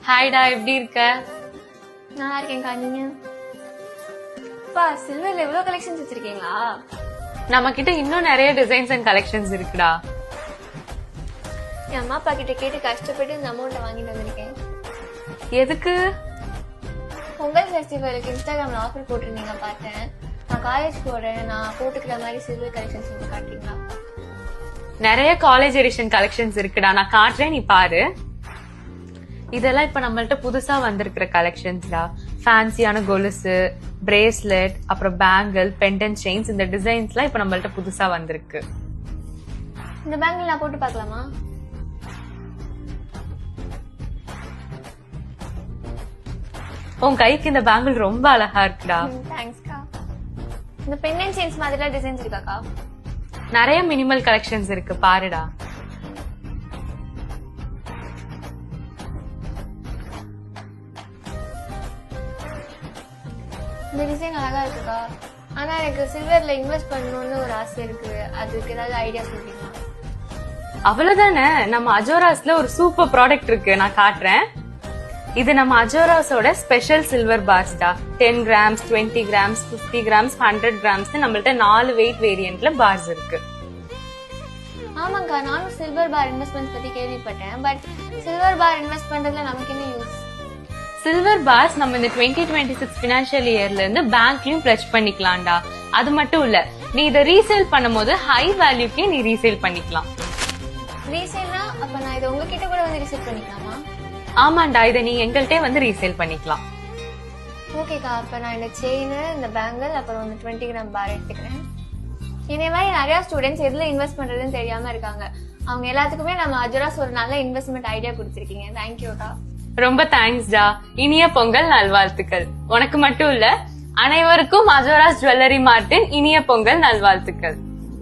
ஹாய்டா, எப்படி இருக்க? நல்லா இருக்கேன்க்கா. நீங்க? அப்பா, சில்வர்ல எவ்வளவு கலெக்ஷன்ஸ் வச்சிருக்கீங்களா? நம்ம கிட்ட இன்னும் நிறைய டிசைன்ஸ் அண்ட் கலெக்ஷன்ஸ் இருக்குடா. என் அம்மா அப்பா கிட்ட கேட்டு கஷ்டப்பட்டு இந்த அமௌண்ட்டை வாங்கிட்டு வந்திருக்கேன். எதுக்கு? பொங்கல் ஃபெஸ்டிவலுக்கு இன்ஸ்டாகிராம்ல ஆஃபர் போட்டிருந்தீங்க, பார்த்தேன். நான் காலேஜ் போறேன், நான் போட்டுக்கிற மாதிரி சில்வர் கலெக்ஷன்ஸ் எனக்கு காட்டுறீங்களா? நிறைய காலேஜ் எடிஷன் கலெக்ஷன்ஸ் இருக்குடா, நான் காட்டுறேன், நீ பாரு. இதெல்லாம் இப்ப நம்மள்ட்ட புதுசா வந்திருக்கிற கலெக்ஷன்ஸ்டா. ஃபேன்சியான கொலுசு, பிரேஸ்லெட், அப்புறம் பேங்கிள், பெண்டன் செயின்ஸ், இந்த டிசைன்ஸ்லாம் இப்ப நம்மள்ட்ட புதுசா வந்திருக்கு. இந்த பேங்கிள் நான் போட்டு பார்க்கலாமா? உன் கைக்கு இந்த பேங்கிள் ரொம்ப அழகா இருக்குடா. தேங்க்ஸ்க்கா. இந்த பெண்டன் செயின்ஸ் மாதிரிலாம் டிசைன்ஸ் இருக்காக்கா? நிறைய மினிமல் கலெக்ஷன்ஸ் இருக்கு, பாருடா. இந்த டிசைன் அழகா இருக்குக்கா. ஆனா எனக்கு சில்வர்ல இன்வெஸ்ட் பண்ணணும்னு ஒரு ஆசை இருக்கு. அதுக்கு ஏதாவது ஐடியா சொல்றீங்களா? அவ்வளவுதானே, நம்ம அஜோராஸ்ல ஒரு சூப்பர் ப்ராடக்ட் இருக்கு, நான் காட்டுறேன். இது நம்ம அஜோராஸோட ஸ்பெஷல் சில்வர் பார்ஸ் டா. 10 கிராம்ஸ், 20 கிராம்ஸ், 50 கிராம்ஸ், 100 கிராம்ஸ் நம்மள்ட்ட 4 வெயிட் வேரியன்ட்ல பார்ஸ் இருக்கு. ஆமாங்கா, நானும் சில்வர் பார் இன்வெஸ்ட்மெண்ட் பத்தி கேள்விப்பட்டேன். பட் சில்வர் பார் இன்வெஸ்ட் பண்றதுல நமக்கு என்ன யூஸ்? சில்வர் பார்ஸ் நம்ம இந்த 2026 பினான்சியல் இயர்ல இருந்து பேங்க்லயும் பிளட்ஜ் பண்ணிக்கலாம்டா. அது மட்டும் இல்ல, நீ இதை ரீசேல் பண்ணும்போது ஹை வேல்யூக்கே நீ ரீசேல் பண்ணிக்கலாம். ரீசேல்னா அப்ப நான் இதை உங்ககிட்ட கூட வந்து ரீசேல் பண்ணிக்கலாமா? ஆமாண்டா, இதை நீ எங்கள்கிட்ட வந்து ரீசேல் பண்ணிக்கலாம். ஓகேக்கா, அப்ப நான் இந்த செயின், இந்த பேங்கிள், அப்புறம் வந்து 20 கிராம் பார் எடுத்துக்கிறேன். இதே மாதிரி நிறைய ஸ்டூடெண்ட்ஸ் எதுல இன்வெஸ்ட் பண்றதுன்னு தெரியாம இருக்காங்க. அவங்க எல்லாத்துக்குமே நம்ம அஜோராஸ் ஒரு நல்ல இன்வெஸ்ட்மெண்ட் ஐடியா கொடுத்திருக்கீங்க. தேங்க்யூக்கா. ரொம்ப தேங்க்ஸ்டா. இனிய பொங்கல் நல்வாழ்த்துக்கள். உனக்கு மட்டும் இல்ல, அனைவருக்கும் அஜோராஸ் ஜுவல்லரி மார்ட்டின் இனிய பொங்கல் நல்வாழ்த்துக்கள்.